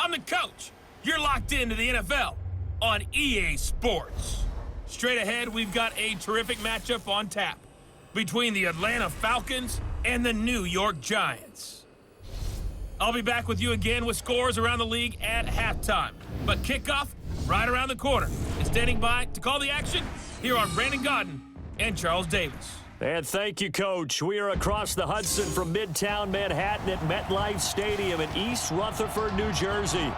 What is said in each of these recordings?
I'm the coach. You're locked into the NFL on EA Sports. Straight ahead, we've got a terrific matchup on tap between the Atlanta Falcons and the New York Giants. I'll be back with you again with scores around the league at halftime. But kickoff right around the corner. And standing by to call the action, here are Brandon Godden and Charles Davis. And thank you, Coach. We are across the Hudson from Midtown Manhattan at MetLife Stadium in East Rutherford, New Jersey.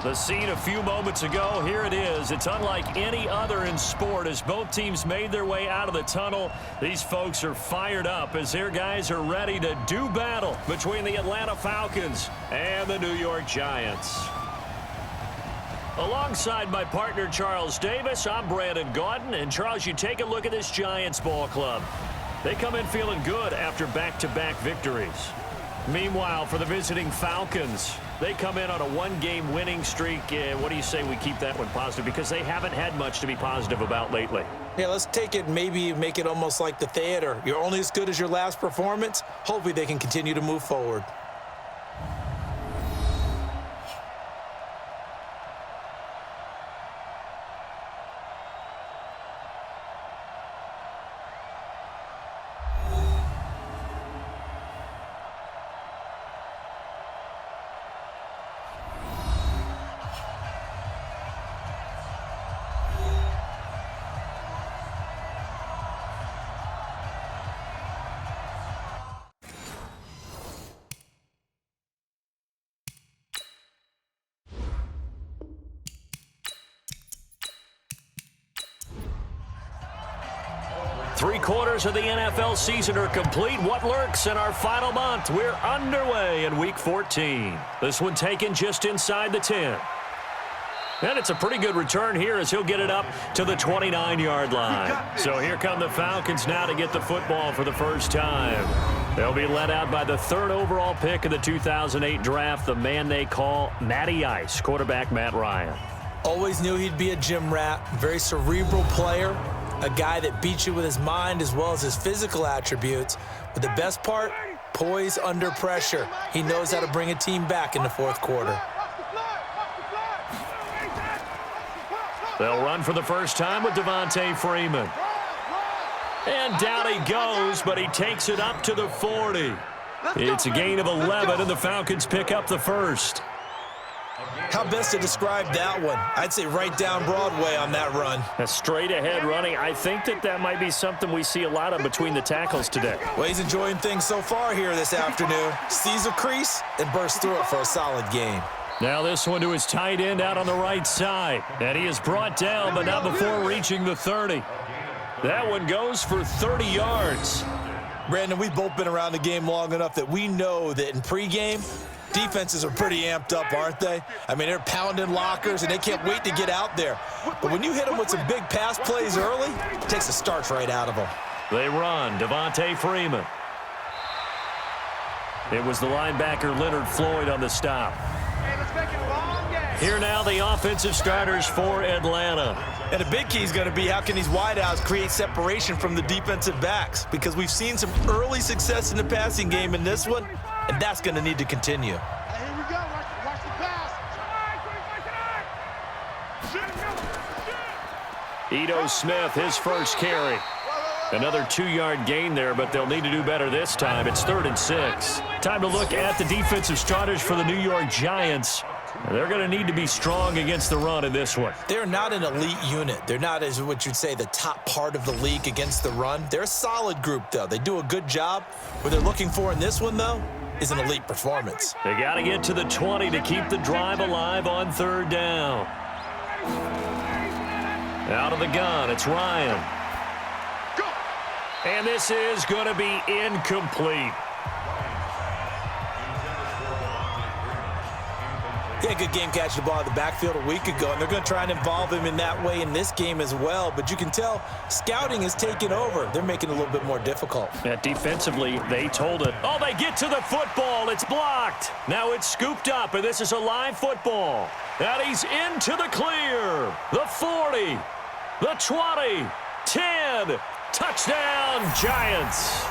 The scene a few moments ago, here it is. It's unlike any other in sport as both teams made their way out of the tunnel. These folks are fired up as their guys are ready to do battle between the Atlanta Falcons and the New York Giants. Alongside my partner, Charles Davis, I'm Brandon Godden. And, Charles, you take a look at this Giants ball club. They come in feeling good after back-to-back victories. Meanwhile, for the visiting Falcons, they come in on a one-game winning streak. What do you say we keep that one positive? Because they haven't had much to be positive about lately. Yeah, let's take it, maybe make it almost like the theater. You're only as good as your last performance. Hopefully they can continue to move forward. Three-quarters of the NFL season are complete. What lurks in our final month? We're underway in Week 14. This one taken just inside the 10. And it's a pretty good return here as he'll get it up to the 29-yard line. So here come the Falcons now to get the football for the first time. They'll be led out by the third overall pick of the 2008 draft, the man they call Matty Ice, quarterback Matt Ryan. Always knew he'd be a gym rat, very cerebral player. A guy that beats you with his mind as well as his physical attributes. But the best part, poise under pressure. He knows how to bring a team back in the fourth quarter. They'll run for the first time with Devontae Freeman. And down he goes, but he takes it up to the 40. It's a gain of 11, and the Falcons pick up the first. How best to describe that one? I'd say right down Broadway on that run. A straight-ahead running. I think that might be something we see a lot of between the tackles today. Well, he's enjoying things so far here this afternoon. Sees a crease and bursts through it for a solid gain. Now this one to his tight end out on the right side. And he is brought down, but not before reaching the 30. That one goes for 30 yards. Brandon, we've both been around the game long enough that we know that in pregame, defenses are pretty amped up, aren't they? I mean, they're pounding lockers, and they can't wait to get out there. But when you hit them with some big pass plays early, it takes the starch right out of them. They run. Devontae Freeman. It was the linebacker Leonard Floyd on the stop. Hey, let's make it a long game. Here now the offensive starters for Atlanta. And the big key is going to be how can these wideouts create separation from the defensive backs? Because we've seen some early success in the passing game in this one, and that's going to need to continue. Hey, here we go. Watch the pass. Ito Smith, his first carry. Another 2-yard gain there, but they'll need to do better this time. It's 3rd and 6. Time to look at the defensive starters for the New York Giants. They're going to need to be strong against the run in this one. They're not an elite unit. They're not, as what you'd say, the top part of the league against the run. They're a solid group, though. They do a good job. What they're looking for in this one, though, is an elite performance. They got to get to the 20 to keep the drive alive on 3rd down. Out of the gun, it's Ryan. And this is going to be incomplete. He had a good game catching the ball at the backfield a week ago, and they're going to try and involve him in that way in this game as well. But you can tell scouting has taken over. They're making it a little bit more difficult. Defensively, they told it. Oh, they get to the football. It's blocked. Now it's scooped up, and this is a live football. And he's into the clear. The 40, the 20, 10. Touchdown, Giants.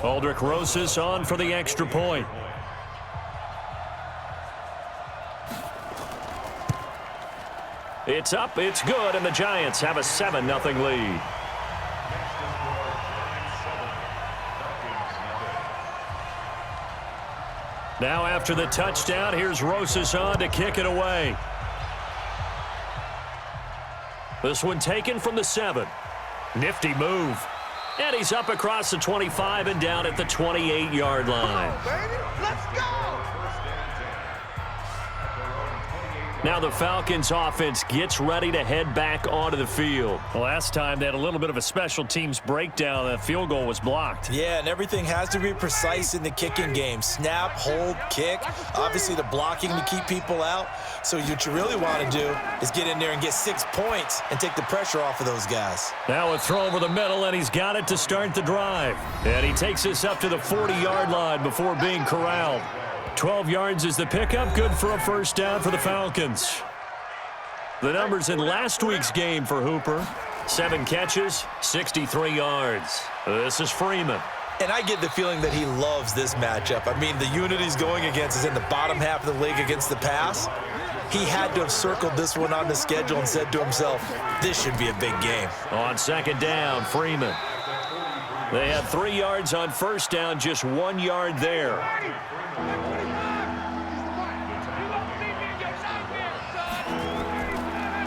Aldrich Rosas on for the extra point. It's up, it's good, and the Giants have a 7-0 lead. Now after the touchdown, here's Rosas on to kick it away. This one taken from the 7. Nifty move. And he's up across the 25 and down at the 28-yard line. Come on, baby. Let's go! Now the Falcons offense gets ready to head back onto the field. Last time they had a little bit of a special teams breakdown. That field goal was blocked. Yeah, and everything has to be precise in the kicking game. Snap, hold, kick. Obviously the blocking to keep people out. So what you really want to do is get in there and get 6 points and take the pressure off of those guys. Now a throw over the middle, and he's got it to start the drive. And he takes us up to the 40-yard line before being corralled. 12 yards is the pickup, good for a first down for the Falcons. The numbers in last week's game for Hooper: 7 catches, 63 yards. This is Freeman. And I get the feeling that he loves this matchup. I mean, the unit he's going against is in the bottom half of the league against the pass. He had to have circled this one on the schedule and said to himself, this should be a big game. On second down, Freeman. They had 3 yards on first down, just 1 yard there.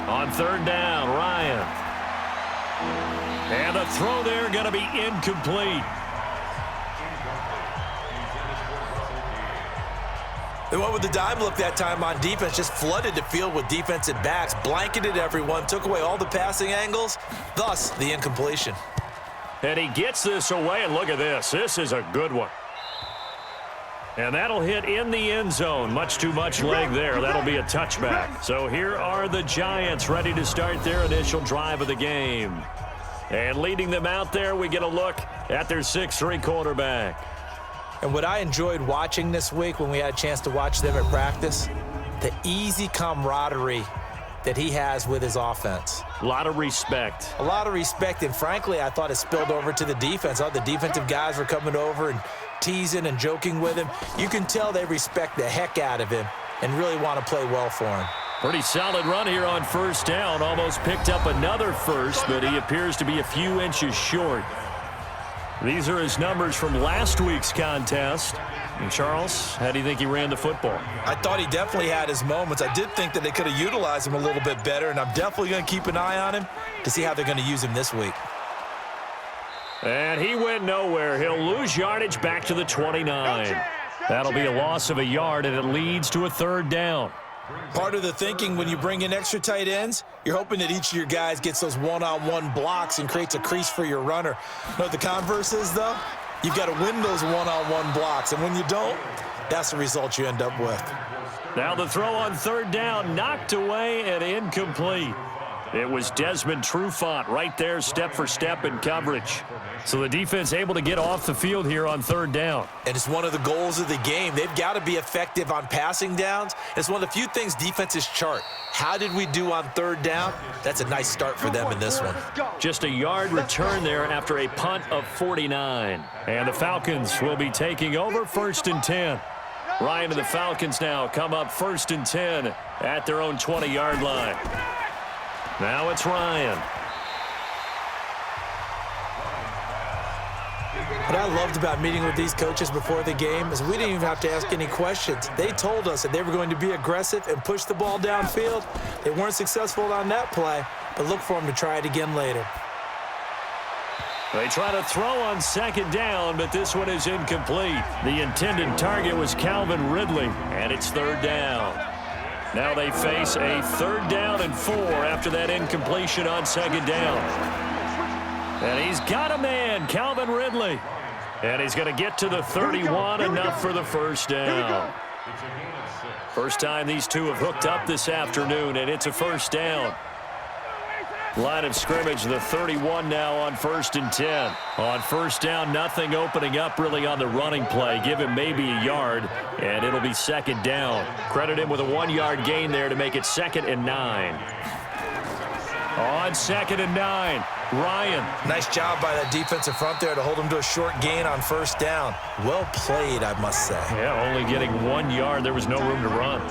On third down, Ryan. And the throw there going to be incomplete. They went with the dime look that time on defense, just flooded the field with defensive backs, blanketed everyone, took away all the passing angles, thus the incompletion. And he gets this away, and look at this. This is a good one. And that'll hit in the end zone. Much too much leg there. That'll be a touchback. So here are the Giants ready to start their initial drive of the game. And leading them out there, we get a look at their 6'3" quarterback. And what I enjoyed watching this week when we had a chance to watch them at practice, the easy camaraderie that he has with his offense. A lot of respect. A lot of respect, and frankly, I thought it spilled over to the defense. All the defensive guys were coming over and teasing and joking with him. You can tell they respect the heck out of him and really want to play well for him. Pretty solid run here on first down. Almost picked up another first, but he appears to be a few inches short. These are his numbers from last week's contest. And Charles, how do you think he ran the football? I thought he definitely had his moments. I did think that they could have utilized him a little bit better, and I'm definitely going to keep an eye on him to see how they're going to use him this week. And he went nowhere. He'll lose yardage back to the 29. That'll be a loss of a yard, and it leads to a third down. Part of the thinking when you bring in extra tight ends, you're hoping that each of your guys gets those one-on-one blocks and creates a crease for your runner. You know what the converse is, though? You've got to win those one-on-one blocks, and when you don't, that's the result you end up with. Now the throw on third down, knocked away and incomplete. It was Desmond Trufant right there, step for step in coverage. So the defense able to get off the field here on third down. And it's one of the goals of the game. They've got to be effective on passing downs. It's one of the few things defenses chart. How did we do on third down? That's a nice start for them in this one. Just a yard return there after a punt of 49. And the Falcons will be taking over 1st and 10. Ryan and the Falcons now come up 1st and 10 at their own 20-yard line. Now it's Ryan. What I loved about meeting with these coaches before the game is we didn't even have to ask any questions. They told us that they were going to be aggressive and push the ball downfield. They weren't successful on that play, but look for them to try it again later. They try to throw on second down, but this one is incomplete. The intended target was Calvin Ridley, and it's third down. Now they face a 3rd down and 4 after that incompletion on second down. And he's got a man, Calvin Ridley. And he's going to get to the 31, enough for the first down. First time these two have hooked up this afternoon, and it's a first down. Line of scrimmage, the 31 now on 1st and 10. On first down, nothing opening up really on the running play. Give him maybe a yard, and it'll be second down. Credit him with a 1-yard gain there to make it 2nd and 9. On 2nd and 9, Ryan. Nice job by that defensive front there to hold him to a short gain on first down. Well played, I must say. Yeah, only getting 1 yard. There was no room to run.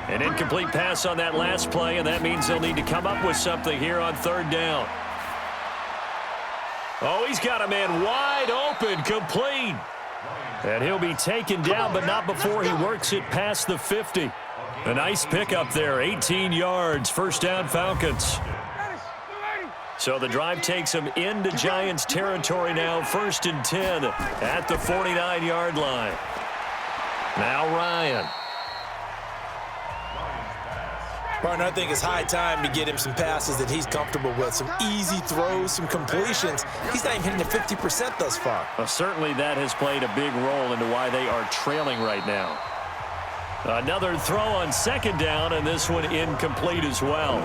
An incomplete pass on that last play, and that means they'll need to come up with something here on third down. Oh, he's got a man wide open, complete. And he'll be taken down, but not before he works it past the 50. A nice pickup there, 18 yards, first down Falcons. So the drive takes him into Giants territory now, 1st and 10 at the 49-yard line. Now Ryan. Partner, I think it's high time to get him some passes that he's comfortable with, some easy throws, some completions. He's not even hitting the 50% thus far. Well, certainly that has played a big role into why they are trailing right now. Another throw on 2nd down, and this one incomplete as well.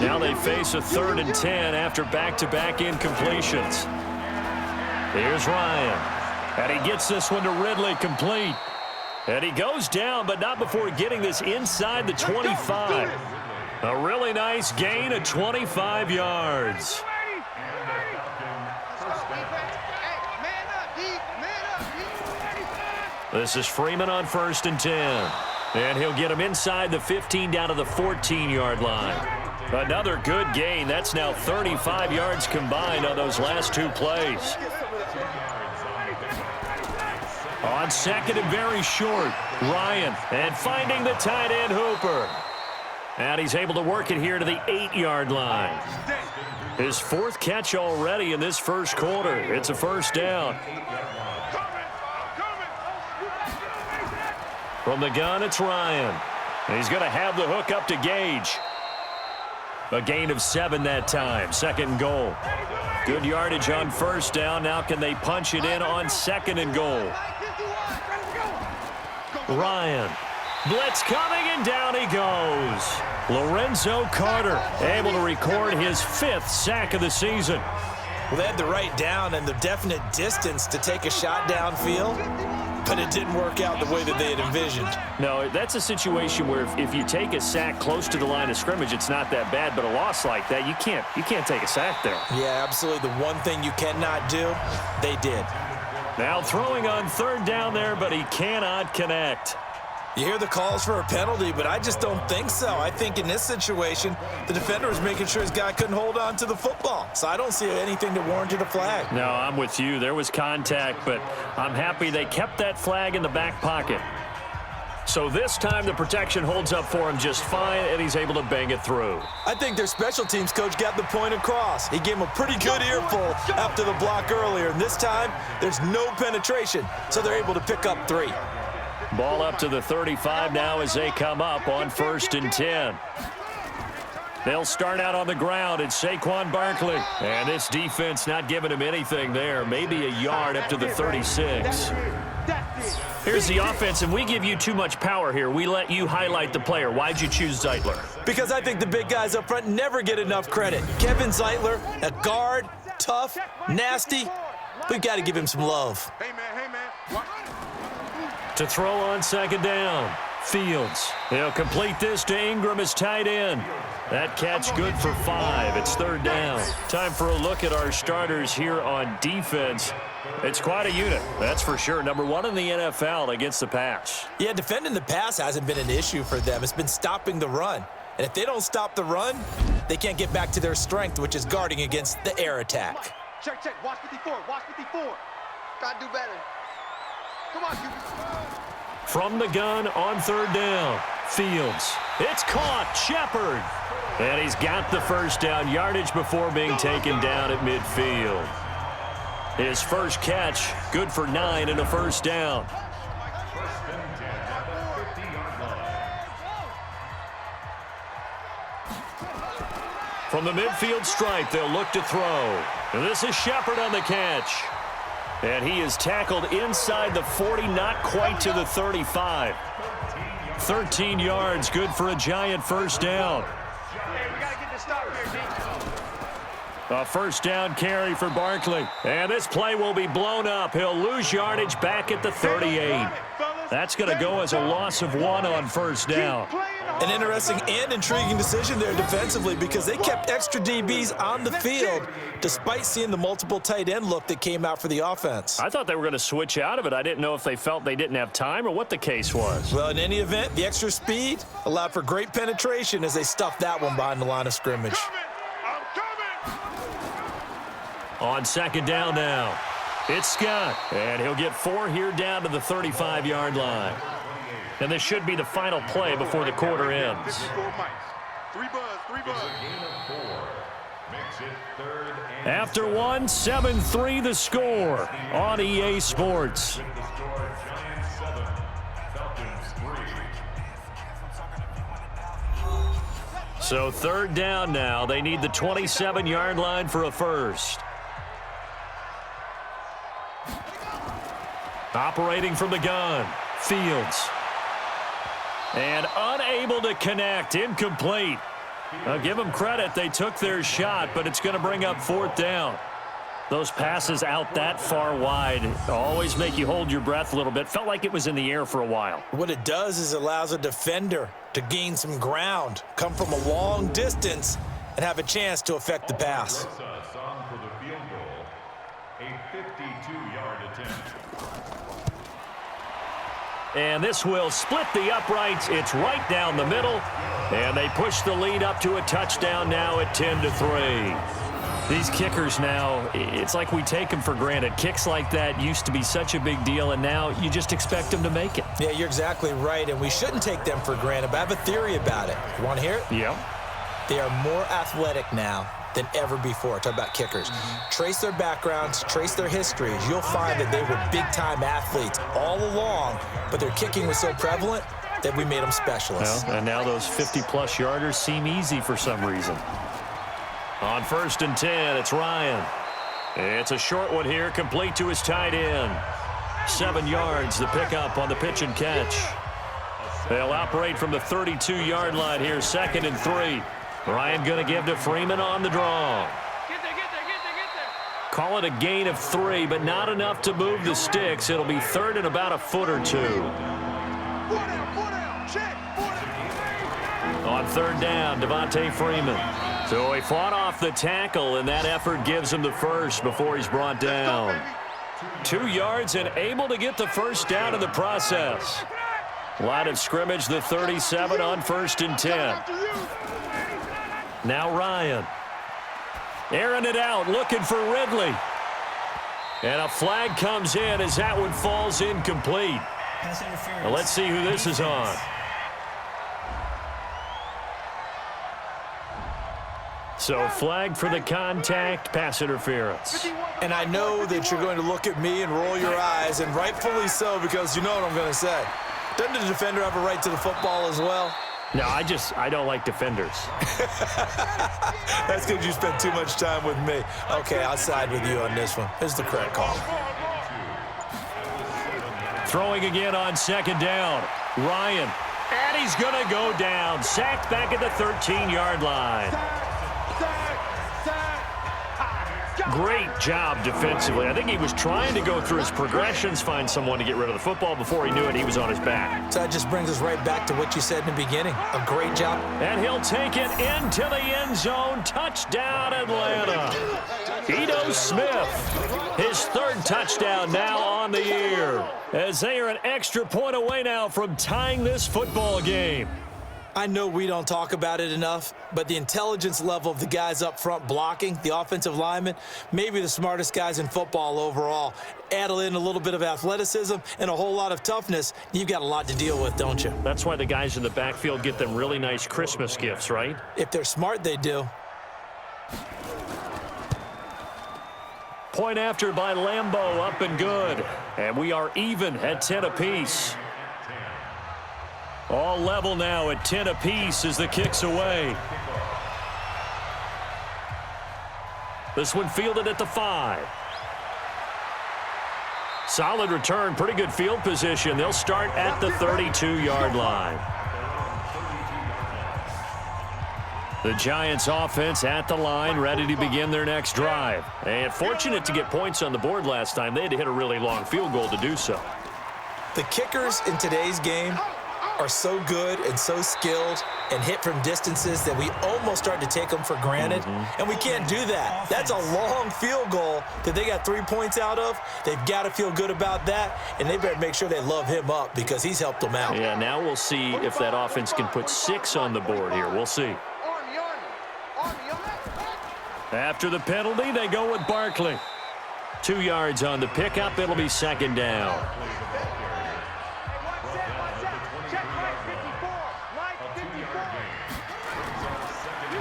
Now they face a 3rd and 10 after back-to-back incompletions. Here's Ryan, and he gets this one to Ridley, complete. And he goes down, but not before getting this inside the 25. A really nice gain of 25 yards. This is Freeman on 1st and 10. And he'll get him inside the 15 down to the 14-yard line. Another good gain. That's now 35 yards combined on those last 2 plays. On 2nd and very short, Ryan, and finding the tight end Hooper. And he's able to work it here to the 8-yard line. His 4th catch already in this first quarter. It's a first down. From the gun, it's Ryan. And he's going to have the hook up to Gage. A gain of 7 that time, 2nd and goal. Good yardage on first down. Now can they punch it in on 2nd and goal? Ryan. Blitz coming, and down he goes. Lorenzo Carter able to record his 5th sack of the season. Well, they had the right down and the definite distance to take a shot downfield, but it didn't work out the way that they had envisioned. No, that's a situation where if you take a sack close to the line of scrimmage, it's not that bad, but a loss like that, you can't take a sack there. Yeah, absolutely. The one thing you cannot do, they did. Now throwing on 3rd down there, but he cannot connect. You hear the calls for a penalty, but I just don't think so. I think in this situation, the defender was making sure his guy couldn't hold on to the football. So I don't see anything that warranted a flag. No, I'm with you. There was contact, but I'm happy they kept that flag in the back pocket. So this time the protection holds up for him just fine, and he's able to bang it through. I think their special teams coach got the point across. He gave him a pretty good earful after the block earlier, and this time there's no penetration, so they're able to pick up 3. Ball up to the 35 now as they come up on 1st and 10. They'll start out on the ground. It's Saquon Barkley. And this defense not giving him anything there. Maybe a yard up to the 36. Here's the offense, and we give you too much power here. We let you highlight the player. Why'd you choose Zeitler? Because I think the big guys up front never get enough credit. Kevin Zeitler, a guard, tough, nasty. We've got to give him some love. Hey, man. To throw on 2nd down, Fields. He'll complete this to Ingram as tight end. That catch good for 5. It's 3rd down. Time for a look at our starters here on defense. It's quite a unit, that's for sure. Number 1 in the NFL against the pass. Yeah, defending the pass hasn't been an issue for them. It's been stopping the run. And if they don't stop the run, they can't get back to their strength, which is guarding against the air attack. Check. Watch 54. Gotta do better. Come on, you. From the gun on 3rd down, Fields. It's caught, Shepard. And he's got the first down yardage before being taken down at midfield. His first catch, good for 9 and a first down. From the midfield stripe, they'll look to throw. And this is Shepard on the catch. And he is tackled inside the 40, not quite to the 35. 13 yards, good for a Giant first down. Hey, we gotta get this stop here, D. A first down carry for Barkley. And this play will be blown up. He'll lose yardage back at the 38. That's going to go as a loss of 1 on first down. Keep playing An interesting and intriguing decision there defensively because they kept extra DBs on the field despite seeing the multiple tight end look that came out for the offense. I thought they were going to switch out of it. I didn't know if they felt they didn't have time or what the case was. Well, in any event, the extra speed allowed for great penetration as they stuffed that one behind the line of scrimmage. On second down now, it's Scott, and he'll get 4 here down to the 35-yard line. And this should be the final play before the quarter ends. 3 buzz. After 1, 7-3 the score on EA Sports. So third down now. They need the 27-yard line for a first. Operating from the gun, Fields. And unable to connect, incomplete. I'll give them credit, they took their shot, but it's going to bring up 4th down. Those passes out that far wide always make you hold your breath a little bit. Felt like it was in the air for a while. What it does is it allows a defender to gain some ground, come from a long distance, and have a chance to affect the pass. And this will split the uprights. It's right down the middle. And they push the lead up to a touchdown now at 10-3. These kickers now, it's like we take them for granted. Kicks like that used to be such a big deal, and now you just expect them to make it. Yeah, you're exactly right, and we shouldn't take them for granted, but I have a theory about it. You want to hear it? Yeah. They are more athletic now than ever before. Talk about kickers. Trace their backgrounds, trace their histories. You'll find that they were big-time athletes all along, but their kicking was so prevalent that we made them specialists. Well, and now those 50-plus yarders seem easy for some reason. On 1st and 10, it's Ryan. It's a short one here, complete to his tight end. 7 yards, the pickup on the pitch and catch. They'll operate from the 32-yard line here, 2nd and 3. Ryan going to give to Freeman on the draw. Get there. Call it a gain of 3, but not enough to move the sticks. It'll be 3rd and about a foot or 2. 4 down, check, 4 down. On 3rd down, Devontae Freeman. So he fought off the tackle, and that effort gives him the first before he's brought down. 2 yards and able to get the first down in the process. Line of scrimmage, the 37 on 1st and 10. Now Ryan. Airing it out, looking for Ridley. And a flag comes in as that one falls incomplete. Now let's see who this is on. So flag for the contact, pass interference. And I know that you're going to look at me and roll your eyes, and rightfully so, because you know what I'm going to say. Doesn't the defender have a right to the football as well? No, I don't like defenders. That's because you spent too much time with me. Okay, I'll side with you on this one. Here's the correct call. Throwing again on 2nd down. Ryan. And he's going to go down. Sacked back at the 13-yard line. Great job defensively. I think he was trying to go through his progressions, find someone to get rid of the football. Before he knew it, he was on his back. So that just brings us right back to what you said in the beginning. A great job. And he'll take it into the end zone. Touchdown, Atlanta. Ito Smith, his 3rd touchdown now on the year, as they are an extra point away now from tying this football game. I know we don't talk about it enough, but the intelligence level of the guys up front blocking, the offensive linemen, maybe the smartest guys in football overall. Add in a little bit of athleticism and a whole lot of toughness, you've got a lot to deal with, don't you? That's why the guys in the backfield get them really nice Christmas gifts, right? If they're smart, they do. Point after by Lambeau, up and good. And we are even at 10 apiece. All level now at 10 apiece as the kick's away. This one fielded at the 5. Solid return, pretty good field position. They'll start at the 32-yard line. The Giants offense at the line, ready to begin their next drive. And fortunate to get points on the board last time. They had to hit a really long field goal to do so. The kickers in today's game are so good and so skilled and hit from distances that we almost start to take them for granted, and we can't do that. That's a long field goal that they got 3 points out of. They've got to feel good about that, and they better make sure they love him up because he's helped them out. Yeah, now we'll see if that offense can put 6 on the board here. We'll see. After the penalty, they go with Barkley. 2 yards on the pickup. It'll be second down.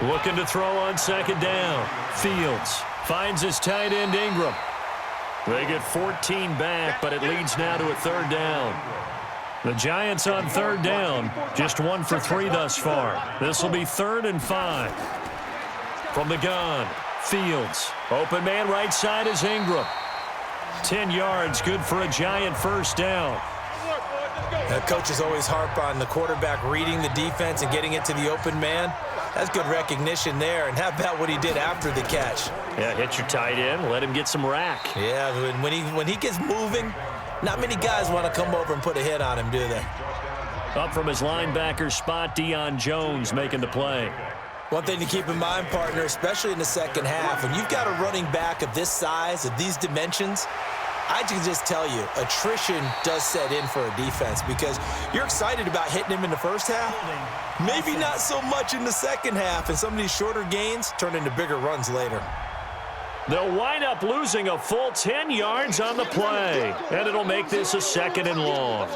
Looking to throw on second down. Fields finds his tight end Ingram. They get 14 back, but it leads now to a third down. The Giants on third down, just 1 for 3 thus far. This will be 3rd and 5. From the gun, Fields. Open man right side is Ingram. 10 yards, good for a Giant first down. Coaches always harp on the quarterback reading the defense and getting it to the open man. That's good recognition there. And how about what he did after the catch? Yeah, hit your tight end, let him get some rack. Yeah, when he gets moving, not many guys want to come over and put a hit on him, do they? Up from his linebacker spot, Deion Jones making the play. One thing to keep in mind, partner, especially in the second half, when you've got a running back of this size, of these dimensions, I can just tell you, attrition does set in for a defense because you're excited about hitting him in the first half. Maybe not so much in the second half, and some of these shorter gains turn into bigger runs later. They'll wind up losing a full 10 yards on the play, and it'll make this a 2nd and long.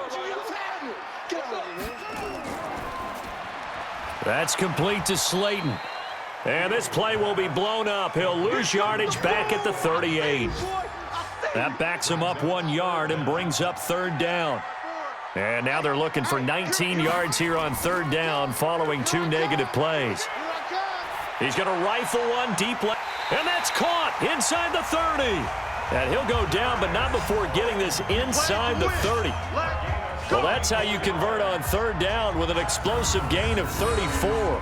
That's complete to Slayton. And this play will be blown up. He'll lose yardage back at the 38. That backs him up 1 yard and brings up third down. And now they're looking for 19 yards here on third down following 2 negative plays. He's going to rifle one deep left. And that's caught inside the 30. And he'll go down, but not before getting this inside the 30. Well, that's how you convert on third down with an explosive gain of 34.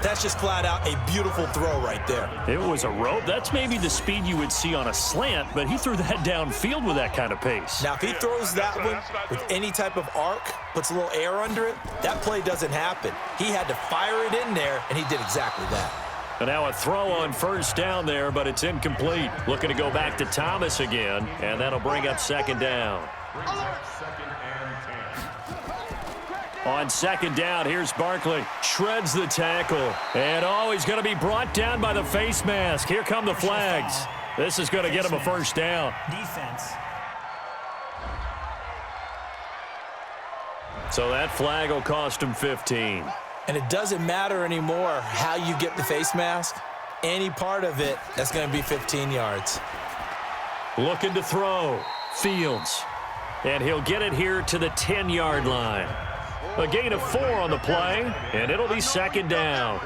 That's just flat out a beautiful throw right there. It was a rope. That's maybe the speed you would see on a slant, but he threw that downfield with that kind of pace. Now, if he throws that one with any type of arc, puts a little air under it, that play doesn't happen. He had to fire it in there, and he did exactly that. And now a throw on first down there, but it's incomplete. Looking to go back to Thomas again, and that'll bring up second down. On second down, here's Barkley. Shreds the tackle. And, he's going to be brought down by the face mask. Here come the flags. This is going to get him a first down. Defense. So that flag will cost him 15. And it doesn't matter anymore how you get the face mask. Any part of it, that's going to be 15 yards. Looking to throw. Fields. And he'll get it here to the 10-yard line. A gain of 4 on the play, and it'll be second down.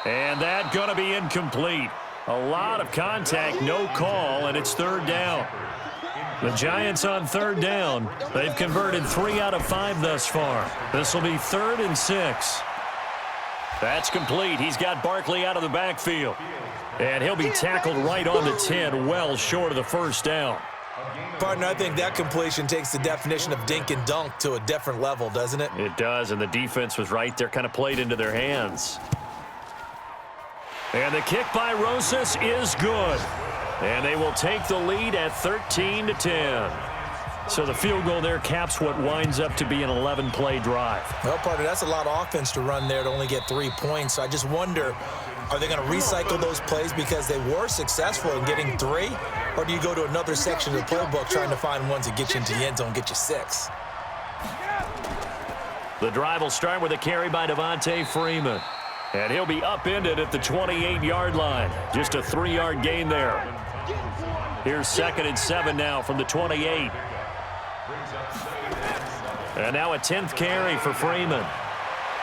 And that's going to be incomplete. A lot of contact, no call, and it's third down. The Giants on third down. They've converted 3 out of 5 thus far. This will be 3rd and 6. That's complete. He's got Barkley out of the backfield. And he'll be tackled right on the 10, well short of the first down. Partner, I think that completion takes the definition of dink and dunk to a different level, doesn't it? It does, and the defense was right there, kind of played into their hands. And the kick by Rosas is good. And they will take the lead at 13-10. So the field goal there caps what winds up to be an 11-play drive. Well, partner, that's a lot of offense to run there to only get 3 points. So I just wonder, are they going to recycle those plays because they were successful in getting 3? Or do you go to another section of the playbook trying to find ones that get you into the end zone, get you 6? The drive will start with a carry by Devontae Freeman. And he'll be upended at the 28-yard line. Just a 3-yard gain there. Here's 2nd and 7 now from the 28. And now a 10th carry for Freeman.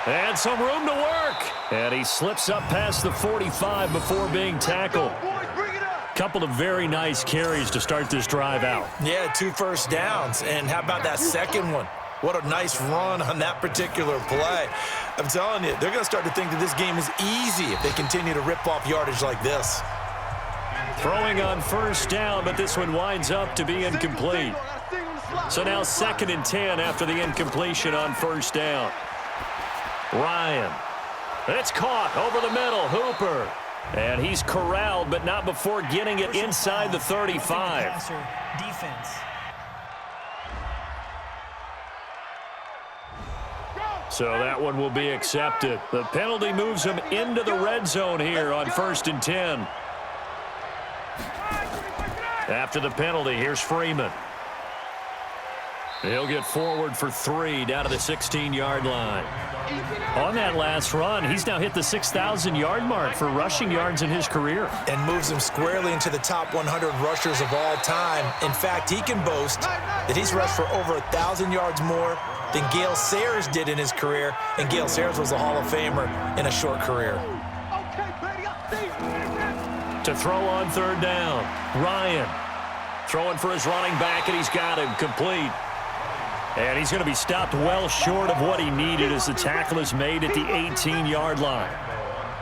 And some room to work. And he slips up past the 45 before being tackled. Couple of very nice carries to start this drive out. Yeah, 2 first downs. And how about that second one? What a nice run on that particular play. I'm telling you, they're going to start to think that this game is easy if they continue to rip off yardage like this. Throwing on first down, but this one winds up to be incomplete. So now 2nd and 10 after the incompletion on first down. Ryan. It's caught over the middle. Hooper. And he's corralled, but not before getting it inside the 35. Defense. So that one will be accepted. The penalty moves him into the red zone here on 1st and 10. After the penalty, here's Freeman. He'll get forward for 3 down to the 16-yard line. On that last run, he's now hit the 6,000-yard mark for rushing yards in his career. And moves him squarely into the top 100 rushers of all time. In fact, he can boast that he's rushed for over 1,000 yards more than Gale Sayers did in his career. And Gale Sayers was a Hall of Famer in a short career. To throw on 3rd down, Ryan. Throwing for his running back, and he's got him complete. And he's going to be stopped well short of what he needed as the tackle is made at the 18-yard line.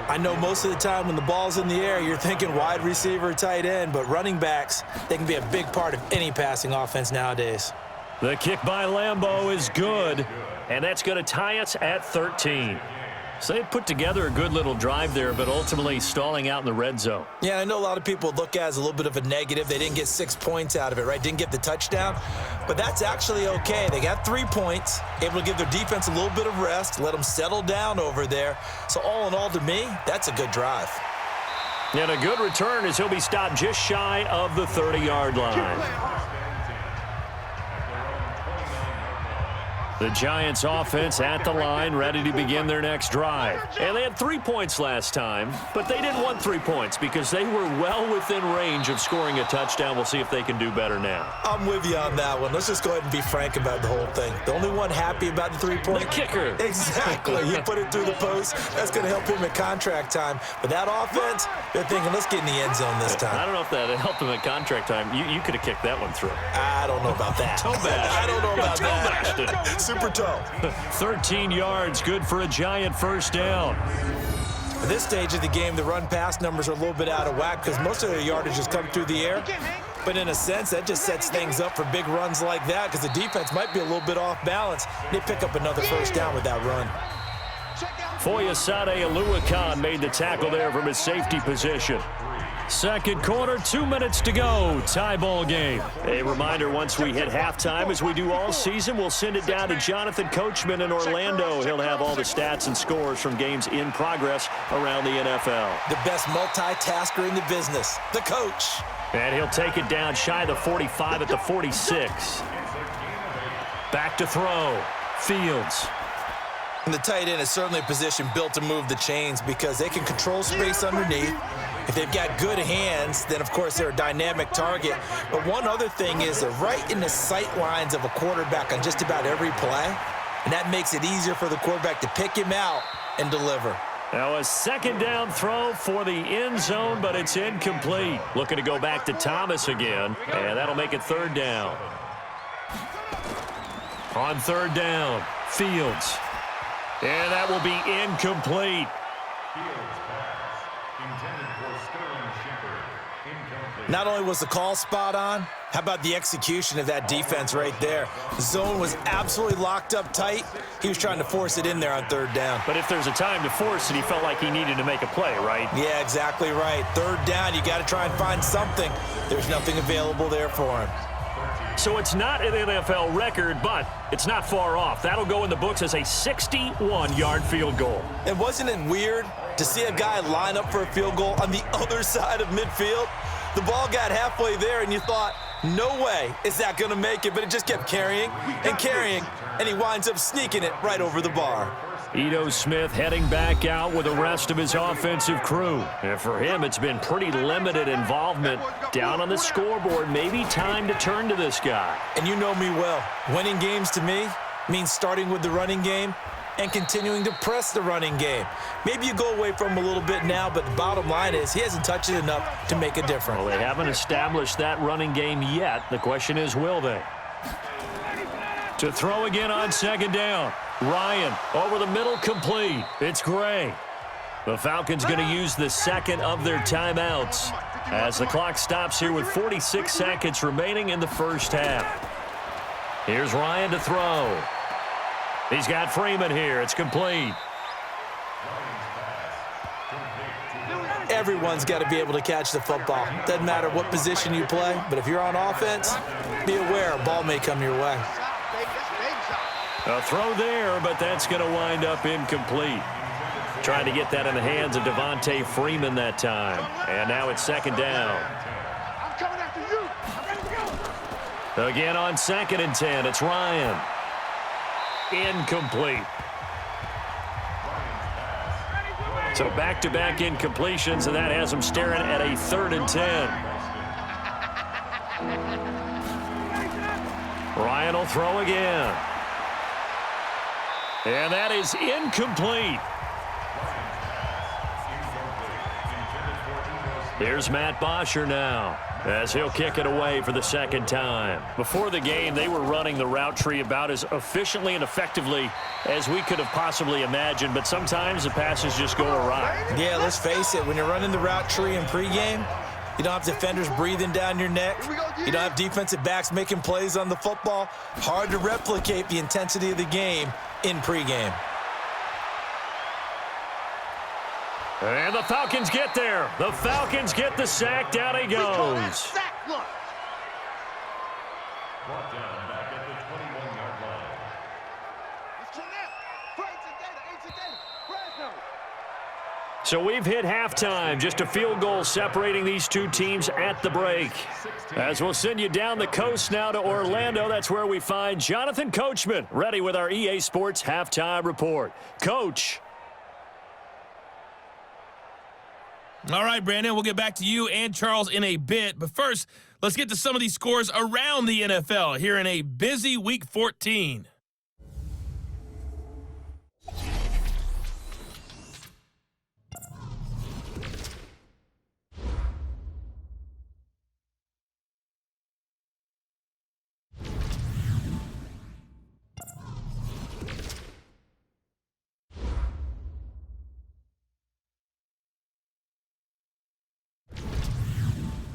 I know most of the time when the ball's in the air, you're thinking wide receiver, tight end, but running backs, they can be a big part of any passing offense nowadays. The kick by Lambeau is good, and that's going to tie us at 13. So they put together a good little drive there, but ultimately stalling out in the red zone. Yeah, I know a lot of people look at it as a little bit of a negative. They didn't get 6 points out of it, right? Didn't get the touchdown. But that's actually okay. They got 3 points, able to give their defense a little bit of rest, let them settle down over there. So all in all, to me, that's a good drive. And a good return as he'll be stopped just shy of the 30-yard line. The Giants offense at the line, ready to begin their next drive. And they had 3 points last time, but they didn't want 3 points because they were well within range of scoring a touchdown. We'll see if they can do better now. I'm with you on that one. Let's just go ahead and be frank about the whole thing. The only one happy about the 3-point. The kicker. Exactly. You put it through the post. That's going to help him at contract time. But that offense, they're thinking, let's get in the end zone this time. I don't know if that helped him at contract time. You could have kicked that one through. I don't know about that. Toe bash. I don't know about Toe bashed it. that. Super toe. 13 yards, good for a Giant first down. At this stage of the game, the run-pass numbers are a little bit out of whack because most of their yardage has come through the air. But in a sense, that just sets things up for big runs like that because the defense might be a little bit off balance. They pick up another first down with that run. Foyesade Aluakan made the tackle there from his safety position. Second quarter, 2 minutes to go. Tie ball game. A reminder, once we hit halftime, as we do all season, we'll send it down to Jonathan Coachman in Orlando. He'll have all the stats and scores from games in progress around the NFL. The best multitasker in the business, the coach. And he'll take it down shy of the 45 at the 46. Back to throw. Fields. And the tight end is certainly a position built to move the chains because they can control space underneath. If they've got good hands, then, of course, they're a dynamic target. But one other thing is they're right in the sight lines of a quarterback on just about every play, and that makes it easier for the quarterback to pick him out and deliver. Now a second down throw for the end zone, but it's incomplete. Looking to go back to Thomas again, and that'll make it 3rd down. On 3rd down, Fields. And that will be incomplete. Not only was the call spot on, how about the execution of that defense right there? The zone was absolutely locked up tight. He was trying to force it in there on 3rd down. But if there's a time to force it, he felt like he needed to make a play, right? Yeah, exactly right. 3rd down, you got to try and find something. There's nothing available there for him. So it's not an NFL record, but it's not far off. That'll go in the books as a 61-yard field goal. And wasn't it weird to see a guy line up for a field goal on the other side of midfield? The ball got halfway there, and you thought, no way is that going to make it, but it just kept carrying, and he winds up sneaking it right over the bar. Ito Smith heading back out with the rest of his offensive crew. And for him, it's been pretty limited involvement. Down on the scoreboard, maybe time to turn to this guy. And you know me well. Winning games to me means starting with the running game and continuing to press the running game. Maybe you go away from him a little bit now, but the bottom line is he hasn't touched it enough to make a difference. Well, they haven't established that running game yet. The question is, will they? To throw again on 2nd down. Ryan over the middle, complete. It's Gray. The Falcons going to use the second of their timeouts as the clock stops here with 46 seconds remaining in the first half. Here's Ryan to throw. He's got Freeman here. It's complete. Everyone's got to be able to catch the football. Doesn't matter what position you play, but if you're on offense, be aware a ball may come your way. A throw there, but that's going to wind up incomplete. Trying to get that in the hands of Devontae Freeman that time. And now it's second down. I'm coming after you. I'm ready to go. Again on 2nd and 10, it's Ryan. Incomplete. So back-to-back incompletions, and that has him staring at a 3rd and 10. Ryan will throw again. And that is incomplete. Here's Matt Bosher now as he'll kick it away for the second time. Before the game, they were running the route tree about as efficiently and effectively as we could have possibly imagined, but sometimes the passes just go awry. Yeah, let's face it, when you're running the route tree in pregame, you don't have defenders breathing down your neck. You don't have defensive backs making plays on the football. Hard to replicate the intensity of the game in pregame. And the Falcons get there. The Falcons get the sack. Down he goes. So we've hit halftime. Just a field goal separating these two teams at the break. As we'll send you down the coast now to Orlando, that's where we find Jonathan Coachman ready with our EA Sports halftime report. Coach. All right, Brandon, we'll get back to you and Charles in a bit. But first, let's get to some of these scores around the NFL here in a busy Week 14.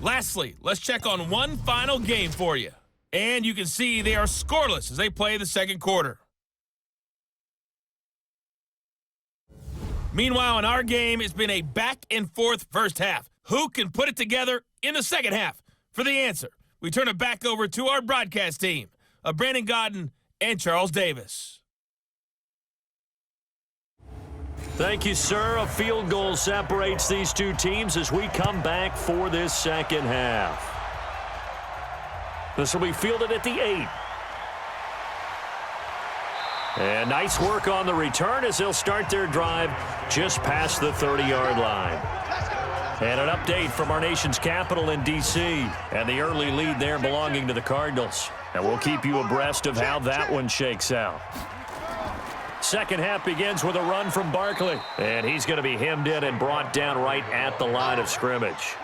Lastly, let's check on one final game for you. And you can see they are scoreless as they play the second quarter. Meanwhile, in our game, it's been a back-and-forth first half. Who can put it together in the second half? For the answer, we turn it back over to our broadcast team of Brandon Godden and Charles Davis. Thank you, sir. A field goal separates these two teams as we come back for this second half. This will be fielded at the 8. And nice work on the return as they'll start their drive just past the 30-yard line. And an update from our nation's capital in D.C. and the early lead there belonging to the Cardinals. And we'll keep you abreast of how that one shakes out. Second half begins with a run from Barkley. And he's going to be hemmed in and brought down right at the line of scrimmage.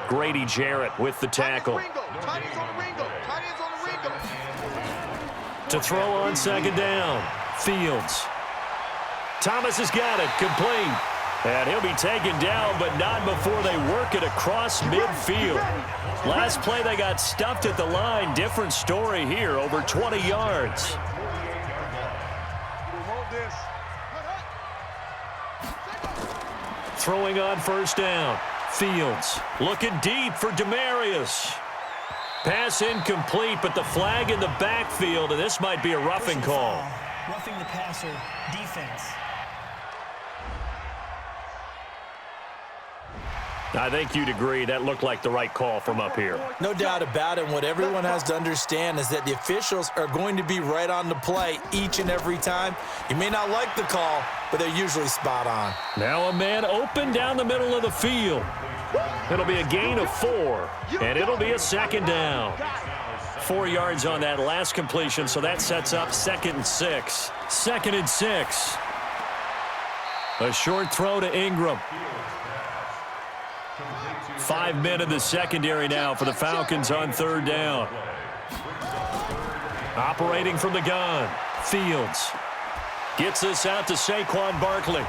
Grady Jarrett with the tackle. To throw on second down. Fields. Thomas has got it. Complete. And he'll be taken down, but not before they work it across midfield. Last play, they got stuffed at the line. Different story here, over 20 yards. Throwing on first down. Fields looking deep for Demarius. Pass incomplete, but the flag in the backfield, and this might be a roughing call. Roughing the passer, defense. I think you'd agree that looked like the right call from up here. No doubt about it. What everyone has to understand is that the officials are going to be right on the play each and every time. You may not like the call, but they're usually spot on. Now a man open down the middle of the field. It'll be a gain of 4, and it'll be a second down. 4 yards on that last completion, so that sets up 2nd and 6. 2nd and 6. A short throw to Ingram. 5 men in the secondary now for the Falcons on third down. Operating from the gun. Fields gets this out to Saquon Barkley.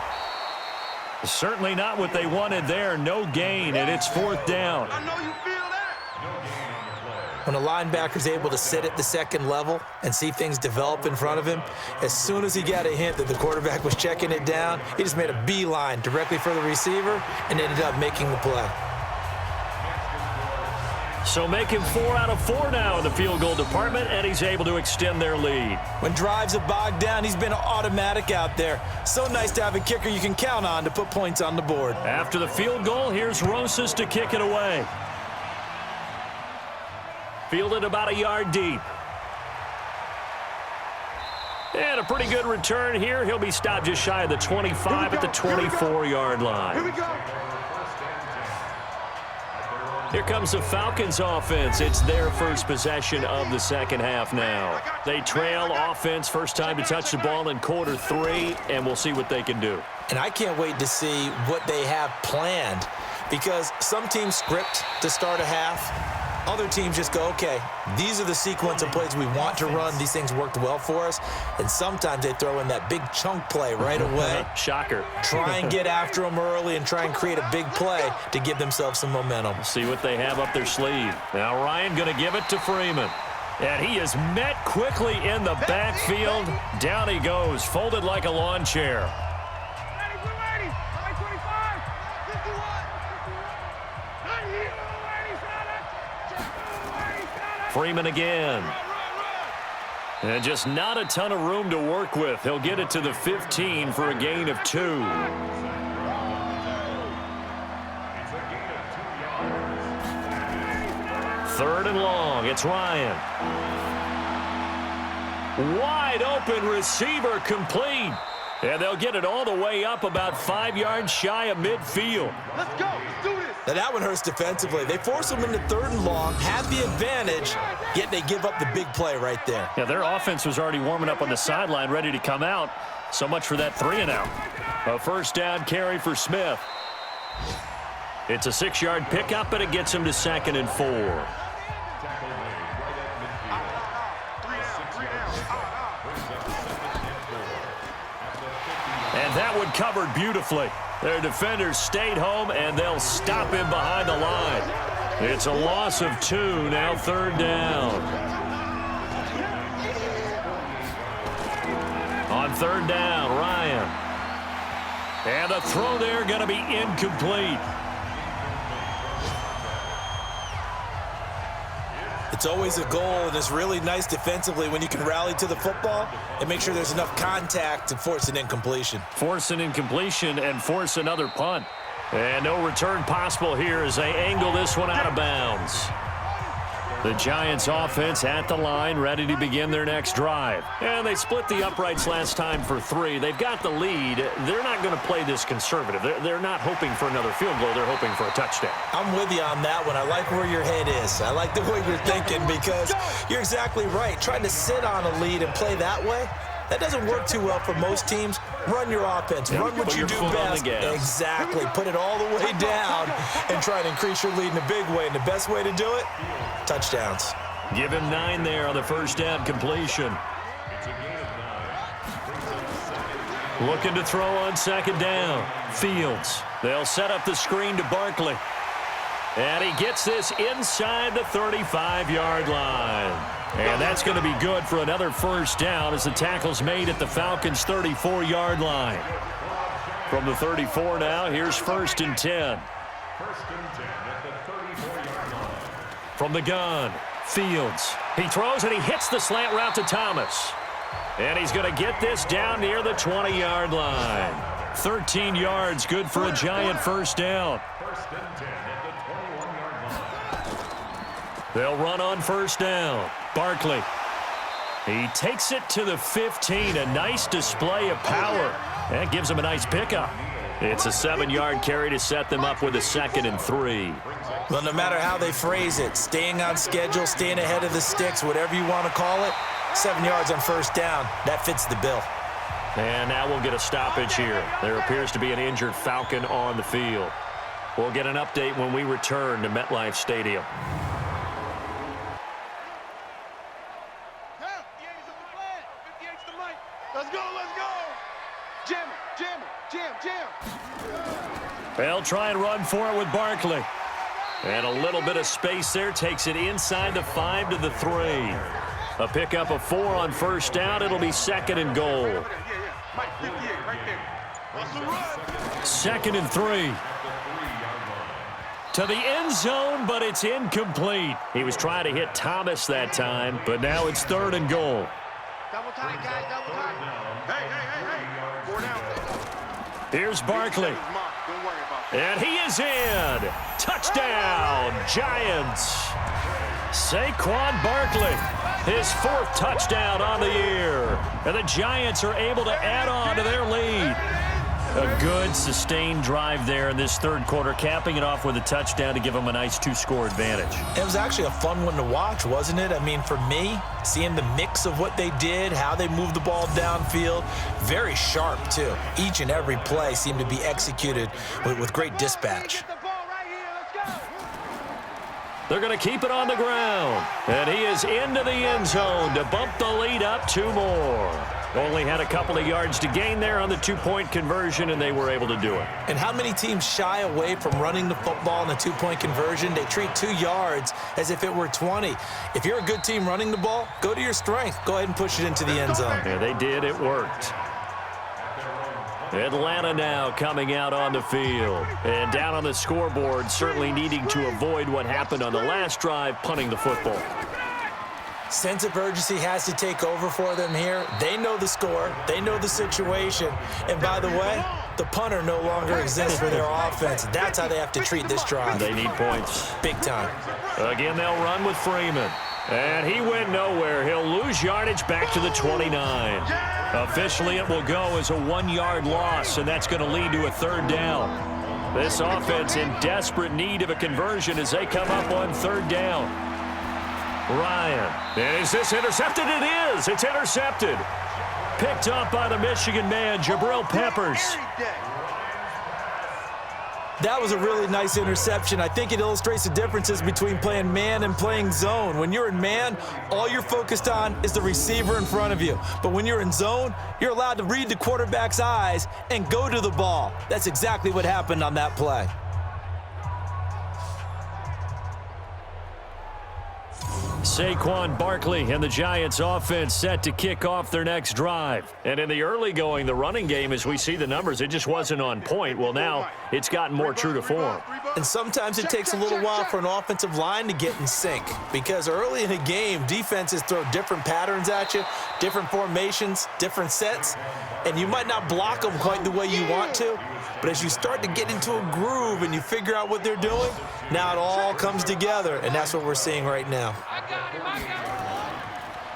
Certainly not what they wanted there. No gain, and it's 4th down. I know you feel that. When a linebacker's able to sit at the second level and see things develop in front of him, as soon as he got a hint that the quarterback was checking it down, he just made a beeline directly for the receiver and ended up making the play. So make him 4 out of 4 now in the field goal department, and he's able to extend their lead. When drives are bogged down, he's been automatic out there. So nice to have a kicker you can count on to put points on the board. After the field goal, here's Rosas to kick it away. Fielded about a yard deep. And a pretty good return here. He'll be stopped just shy of the 25 at the 24-yard line. Here we go. Here comes the Falcons offense. It's their first possession of the second half now. They trail offense, first time to touch the ball in quarter 3, and we'll see what they can do. And I can't wait to see what they have planned, because some teams script to start a half. Other teams just go, okay, these are the sequence of plays we want to run. These things worked well for us. And sometimes they throw in that big chunk play right away. Shocker. Try and get after them early and try and create a big play to give themselves some momentum. See what they have up their sleeve. Now Ryan going to give it to Freeman. And he is met quickly in the backfield. Down he goes, folded like a lawn chair. Freeman again. And just not a ton of room to work with. He'll get it to the 15 for a gain of 2. Third and long. It's Ryan. Wide open receiver complete. And they'll get it all the way up about 5 yards shy of midfield. Let's go. Let's do this. Now that one hurts defensively. They force them into 3rd and long, have the advantage, yet they give up the big play right there. Yeah, their offense was already warming up on the sideline, ready to come out. So much for that 3-and-out. A first down carry for Smith. It's a 6-yard pickup, but it gets him to 2nd and 4. And that one covered beautifully. Their defenders stayed home, and they'll stop him behind the line. It's a loss of 2, now 3rd down. On 3rd down, Ryan. And the throw there going to be incomplete. It's always a goal, and it's really nice defensively when you can rally to the football and make sure there's enough contact to force an incompletion. Force an incompletion and force another punt. And no return possible here as they angle this one out of bounds. The Giants offense at the line, ready to begin their next drive. And they split the uprights last time for 3. They've got the lead. They're not going to play this conservative. They're not hoping for another field goal. They're hoping for a touchdown. I'm with you on that one. I like where your head is. I like the way you're thinking, because you're exactly right. Trying to sit on a lead and play that way, that doesn't work too well for most teams. Run your offense. Run what you do best. Exactly. Put it all the way down and try to increase your lead in a big way. And the best way to do it, touchdowns. Give him 9 there on the first down completion. Looking to throw on 2nd down. Fields. They'll set up the screen to Barkley. And he gets this inside the 35-yard line. And that's going to be good for another first down as the tackle's made at the Falcons' 34-yard line. From the 34 now, here's 1st and 10. From the gun, Fields. He throws and he hits the slant route to Thomas. And he's going to get this down near the 20-yard line. 13 yards, good for a Giant first down. They'll run on first down. Barkley. He takes it to the 15. A nice display of power. That gives him a nice pickup. It's a 7-yard carry to set them up with a 2nd and 3. Well, no matter how they phrase it, staying on schedule, staying ahead of the sticks, whatever you want to call it, 7 yards on first down, that fits the bill. And now we'll get a stoppage here. There appears to be an injured Falcon on the field. We'll get an update when we return to MetLife Stadium. Let's go, let's go. Jam it, jam it, jam, jam. They'll try and run for it with Barkley. And a little bit of space there takes it inside the 5 to the 3. A pickup of 4 on first down. It'll be 2nd and goal. 2nd and 3. To the end zone, but it's incomplete. He was trying to hit Thomas that time, but now it's 3rd and goal. Double time, guys, double time. Hey. 4 down. Here's Barkley. And he is in. Touchdown, Giants. Saquon Barkley, his 4th touchdown on the year. And the Giants are able to add on to their lead. A good, sustained drive there in this 3rd quarter, capping it off with a touchdown to give them a nice 2-score advantage. It was actually a fun one to watch, wasn't it? I mean, for me, seeing the mix of what they did, how they moved the ball downfield, very sharp, too. Each and every play seemed to be executed with great dispatch. They're going to keep it on the ground. And he is into the end zone to bump the lead up 2 more. Only had a couple of yards to gain there on the 2-point conversion, and they were able to do it. And how many teams shy away from running the football in a 2-point conversion? They treat 2 yards as if it were 20. If you're a good team running the ball, go to your strength. Go ahead and push it into the end zone. Yeah, they did. It worked. Atlanta now coming out on the field. And down on the scoreboard, certainly needing to avoid what happened on the last drive, punting the football. Sense of urgency has to take over for them here. They know the score. They know the situation. And by the way, the punter no longer exists for their offense. That's how they have to treat this drive. They need points. Big time. Again, they'll run with Freeman. And he went nowhere. He'll lose yardage back to the 29. Officially, it will go as a 1-yard loss, and that's going to lead to a 3rd down. This offense in desperate need of a conversion as they come up on 3rd down. Ryan. And is this intercepted? It is. It's intercepted. Picked up by the Michigan man, Jabril Peppers. That was a really nice interception. I think it illustrates the differences between playing man and playing zone. When you're in man, all you're focused on is the receiver in front of you. But when you're in zone, you're allowed to read the quarterback's eyes and go to the ball. That's exactly what happened on that play. Saquon Barkley and the Giants offense set to kick off their next drive. And in the early going, the running game, as we see the numbers, it just wasn't on point. Well, now it's gotten more true to form. And sometimes it takes a little while for an offensive line to get in sync, because early in a game, defenses throw different patterns at you, different formations, different sets, and you might not block them quite the way you want to. But as you start to get into a groove and you figure out what they're doing, now it all comes together, and that's what we're seeing right now.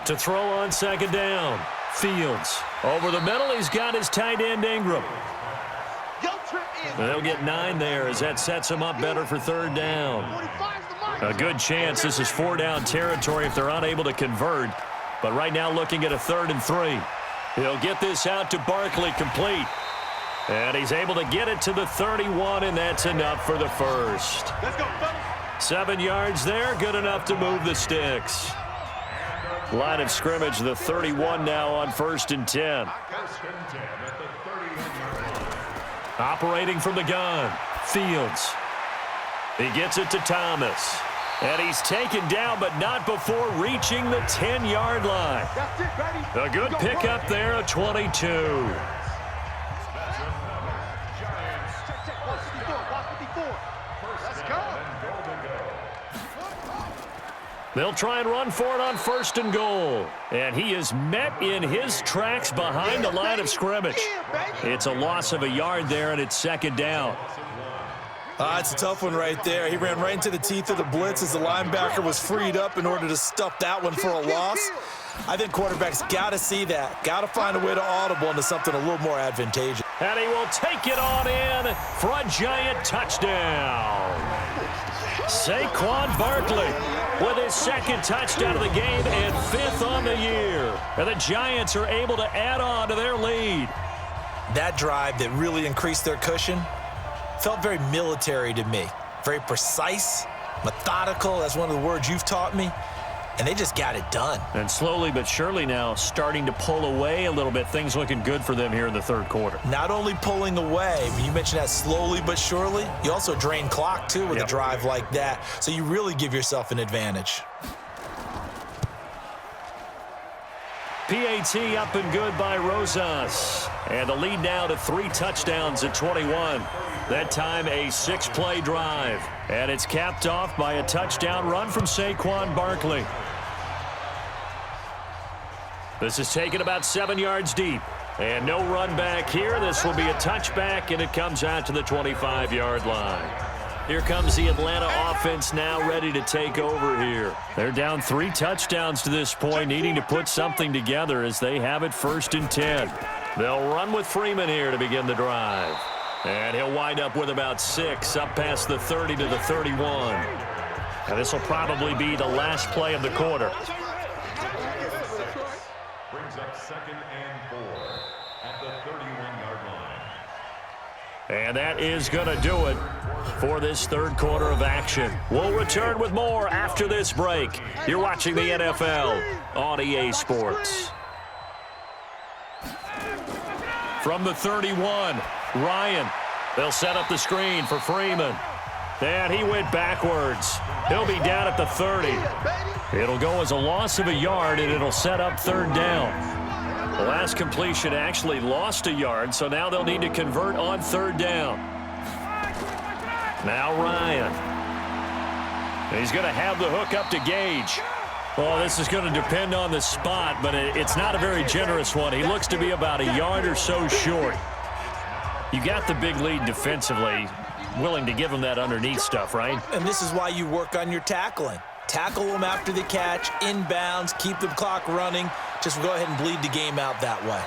To throw on 2nd down, Fields. Over the middle, he's got his tight end Ingram. They'll get 9 there as that sets him up better for 3rd down. A good chance this is 4-down territory if they're unable to convert. But right now looking at a 3rd and 3. He'll get this out to Barkley, complete. And he's able to get it to the 31, and that's enough for the 1st. Let's go, fellas. 7 yards there, good enough to move the sticks. Line of scrimmage, the 31 now on 1st and 10. Operating from the gun, Fields. He gets it to Thomas. And he's taken down, but not before reaching the 10-yard line. That's it, baby. A good pickup there, a 22. They'll try and run for it on 1st and goal. And he is met in his tracks behind the line of scrimmage. It's a loss of a yard there, and it's 2nd down. It's a tough one right there. He ran right into the teeth of the blitz as the linebacker was freed up in order to stuff that one for a loss. I think quarterbacks got to see that. Got to find a way to audible into something a little more advantageous. And he will take it on in for a Giant touchdown. Saquon Barkley with his 2nd touchdown of the game and 5th on the year. And the Giants are able to add on to their lead. That drive that really increased their cushion felt very military to me. Very precise, methodical. That's one of the words you've taught me. and they just got it done. And slowly but surely now starting to pull away a little bit. Things looking good for them here in the third quarter. Not only pulling away, but you mentioned that slowly but surely. You also drain clock, too, with a drive like that. So you really give yourself an advantage. PAT up and good by Rosas. And the lead now to 3 touchdowns at 21. That time a 6-play drive. And it's capped off by a touchdown run from Saquon Barkley. This is taken about 7 yards deep. And no run back here. This will be a touchback, and it comes out to the 25-yard line. Here comes the Atlanta offense now ready to take over here. They're down 3 touchdowns to this point, needing to put something together as they have it 1st and 10. They'll run with Freeman here to begin the drive. And he'll wind up with about 6 up past the 30 to the 31. And this will probably be the last play of the quarter. Brings up 2nd and 4 at the 31-yard line. And that is going to do it for this third quarter of action. We'll return with more after this break. You're watching the NFL on EA Sports. From the 31, Ryan. They'll set up the screen for Freeman. And he went backwards. He'll be down at the 30. It'll go as a loss of a yard, and it'll set up 3rd down. The last completion actually lost a yard, so now they'll need to convert on 3rd down. Now Ryan. He's going to have the hook up to Gage. Well, this is going to depend on the spot, but it's not a very generous one. He looks to be about a yard or so short. You got the big lead defensively, willing to give him that underneath stuff, right? And this is why you work on your tackling. Tackle them after the catch, inbounds, keep the clock running. Just go ahead and bleed the game out that way.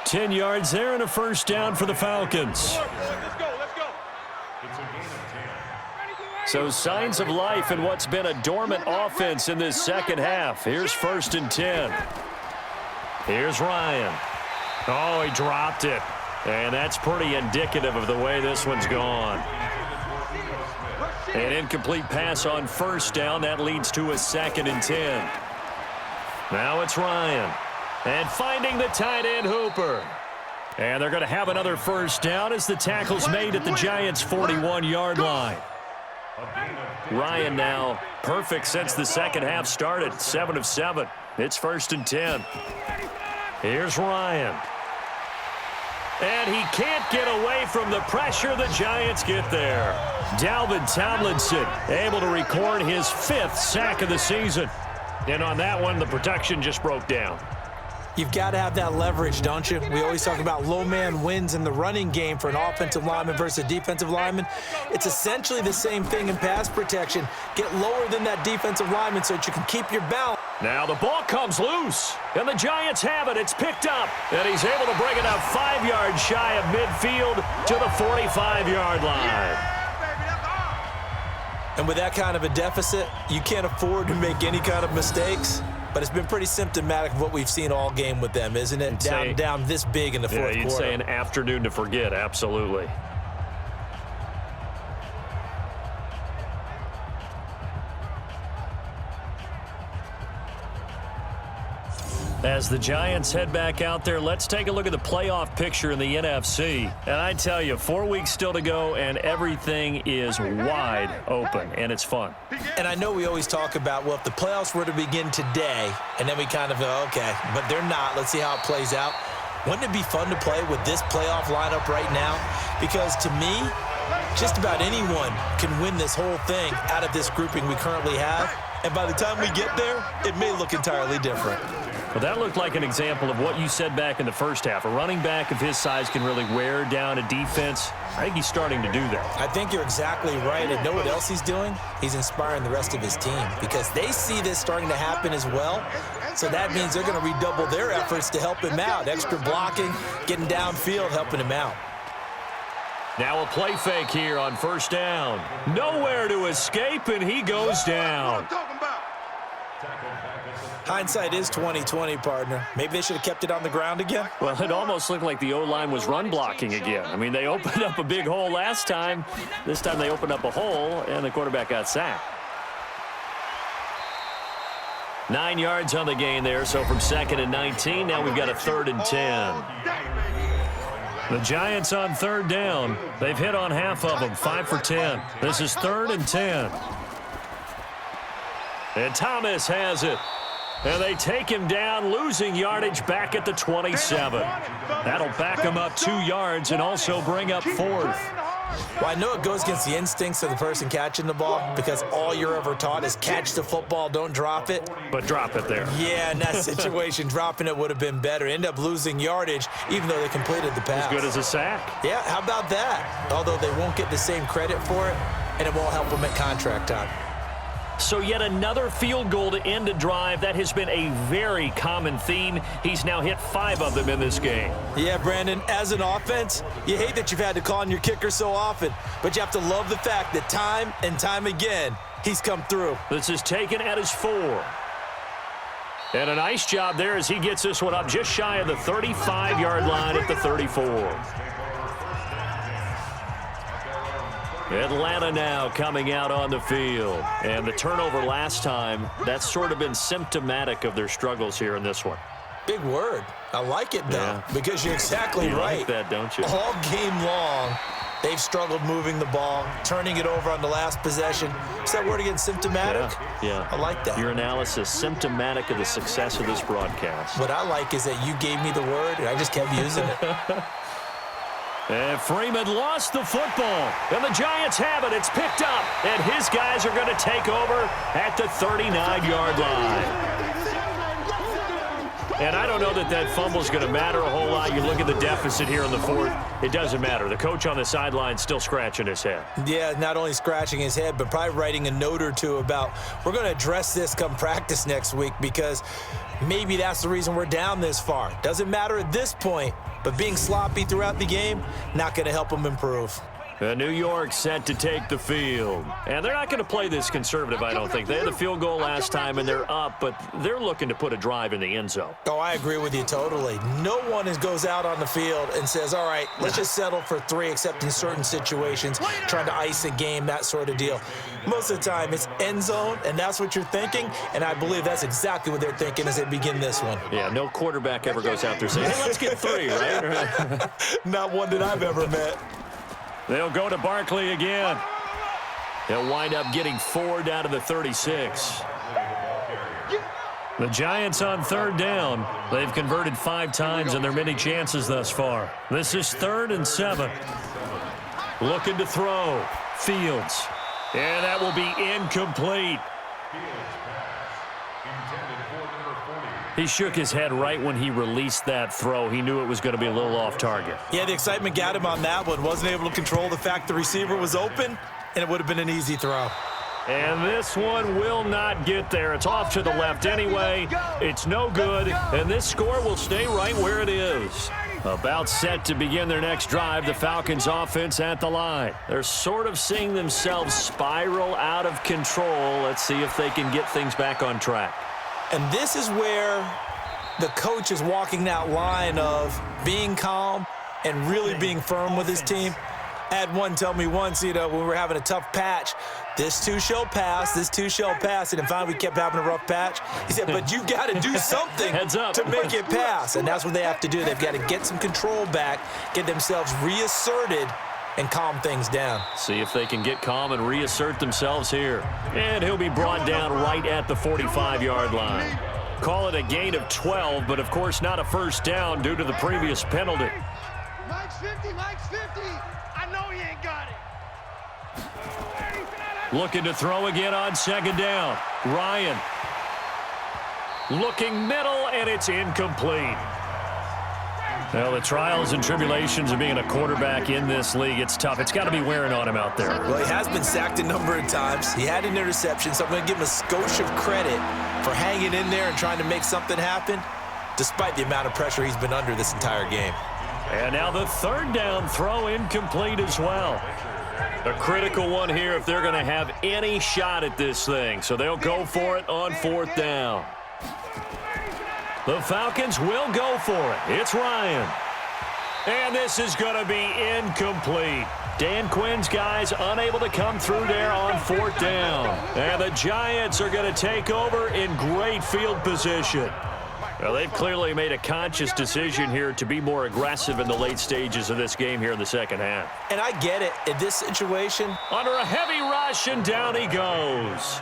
10 yards there and a 1st down for the Falcons. So signs of life in what's been a dormant offense in this second half. Here's 1st and 10. Here's Ryan. Oh, he dropped it. And that's pretty indicative of the way this one's gone. An incomplete pass on 1st down. That leads to a 2nd and 10. Now it's Ryan. And finding the tight end, Hooper. And they're going to have another 1st down as the tackle's made at the Giants' 41-yard line. Ryan now perfect since the second half started. 7 of 7. It's 1st and 10. Here's Ryan. And he can't get away from the pressure. The Giants get there. Dalvin Tomlinson able to record his 5th sack of the season. And on that one, the protection just broke down. You've got to have that leverage, don't you? We always talk about low man wins in the running game for an offensive lineman versus a defensive lineman. It's essentially the same thing in pass protection. Get lower than that defensive lineman so that you can keep your balance. Now the ball comes loose, and the Giants have it. It's picked up, and he's able to bring it up 5 yards shy of midfield to the 45-yard line. And with that kind of a deficit, you can't afford to make any kind of mistakes. But it's been pretty symptomatic of what we've seen all game with them, isn't it? Down this big in the fourth quarter. Yeah, you'd say an afternoon to forget, absolutely. As the Giants head back out there, let's take a look at the playoff picture in the NFC. And I tell you, 4 weeks still to go, and everything is wide open, and it's fun. And I know we always talk about, well, if the playoffs were to begin today, and then we kind of go, okay, but they're not. Let's see how it plays out. Wouldn't it be fun to play with this playoff lineup right now? Because to me, just about anyone can win this whole thing out of this grouping we currently have. And by the time we get there, it may look entirely different. Well, that looked like an example of what you said back in the first half. A running back of his size can really wear down a defense. I think he's starting to do that. I think you're exactly right. And know what else he's doing? He's inspiring the rest of his team because they see this starting to happen as well. So that means they're going to redouble their efforts to help him out. Extra blocking, getting downfield, helping him out. Now a play fake here on 1st down. Nowhere to escape, and he goes down. Hindsight is 20/20, partner. Maybe they should have kept it on the ground again. Well, it almost looked like the O-line was run blocking again. I mean, they opened up a big hole last time. This time they opened up a hole, and the quarterback got sacked. 9 yards on the gain there, so from 2nd and 19, now we've got a 3rd and 10. The Giants on 3rd down. They've hit on half of them, 5 for 10. This is 3rd and 10. And Thomas has it. And they take him down, losing yardage back at the 27. That'll back him up 2 yards and also bring up 4th. Well, I know it goes against the instincts of the person catching the ball because all you're ever taught is catch the football, don't drop it. But drop it there. Yeah, in that situation, dropping it would have been better. End up losing yardage, even though they completed the pass. As good as a sack. Yeah, how about that? Although they won't get the same credit for it, and it won't help them at contract time. So yet another field goal to end a drive. That has been a very common theme. He's now hit 5 of them in this game. Yeah, Brandon, as an offense, you hate that you've had to call on your kicker so often, but you have to love the fact that time and time again, he's come through. This is taken at his 4. And a nice job there as he gets this one up just shy of the 35-yard line at the 34. Atlanta now coming out on the field. And the turnover last time, that's sort of been symptomatic of their struggles here in this one. Big word. I like it, though, because you're exactly right. Like that, don't you? All game long, they've struggled moving the ball, turning it over on the last possession. Is that word again, symptomatic? Yeah. I like that. Your analysis, symptomatic of the success of this broadcast. What I like is that you gave me the word, and I just kept using it. And Freeman lost the football, and the Giants have it. It's picked up, and his guys are going to take over at the 39-yard line. And I don't know that that fumble is going to matter a whole lot. You look at the deficit here in the 4th. It doesn't matter. The coach on the sideline still scratching his head. Yeah, not only scratching his head, but probably writing a note or two about we're going to address this come practice next week because maybe that's the reason we're down this far. Doesn't matter at this point, but being sloppy throughout the game, not going to help them improve. New York set to take the field. And they're not going to play this conservative, I don't think. They had a field goal last time, and they're up, but they're looking to put a drive in the end zone. Oh, I agree with you totally. No one goes out on the field and says, all right, let's just settle for 3, except in certain situations, trying to ice a game, that sort of deal. Most of the time, it's end zone, and that's what you're thinking, and I believe that's exactly what they're thinking as they begin this one. Yeah, no quarterback ever goes out there saying, hey, let's get 3, right? Not one that I've ever met. They'll go to Barkley again. They'll wind up getting 4 down to the 36. The Giants on 3rd down. They've converted 5 times in their many chances thus far. This is 3rd and 7. Looking to throw. Fields. And that will be incomplete. He shook his head right when he released that throw. He knew it was going to be a little off target. Yeah, the excitement got him on that one. Wasn't able to control the fact the receiver was open, and it would have been an easy throw. And this one will not get there. It's off to the left anyway. It's no good, and this score will stay right where it is. About set to begin their next drive, the Falcons offense at the line. They're sort of seeing themselves spiral out of control. Let's see if they can get things back on track. And this is where the coach is walking that line of being calm and really being firm with his team. I had one tell me once, when we were having a tough patch, this too shall pass, this too shall pass. And finally we kept having a rough patch. He said, but you got to do something to make it pass. And that's what they have to do. They've got to get some control back, get themselves reasserted, and calm things down. See if they can get calm and reassert themselves here. And he'll be brought down right at the 45-yard line. Call it a gain of 12, but of course not a first down due to the previous penalty. Mike's 50, Mike's 50. I know he ain't got it. Looking to throw again on 2nd down. Ryan. Looking middle, and it's incomplete. Well, the trials and tribulations of being a quarterback in this league, it's tough. It's got to be wearing on him out there. Well, he has been sacked a number of times. He had an interception, so I'm going to give him a skosh of credit for hanging in there and trying to make something happen, despite the amount of pressure he's been under this entire game. And now the 3rd down throw incomplete as well. A critical one here if they're going to have any shot at this thing. So they'll go for it on 4th down. The Falcons will go for it. It's Ryan. And this is going to be incomplete. Dan Quinn's guys unable to come through there on fourth down. And the Giants are going to take over in great field position. Well, they've clearly made a conscious decision here to be more aggressive in the late stages of this game here in the second half. And I get it. In this situation, under a heavy rush, and down he goes.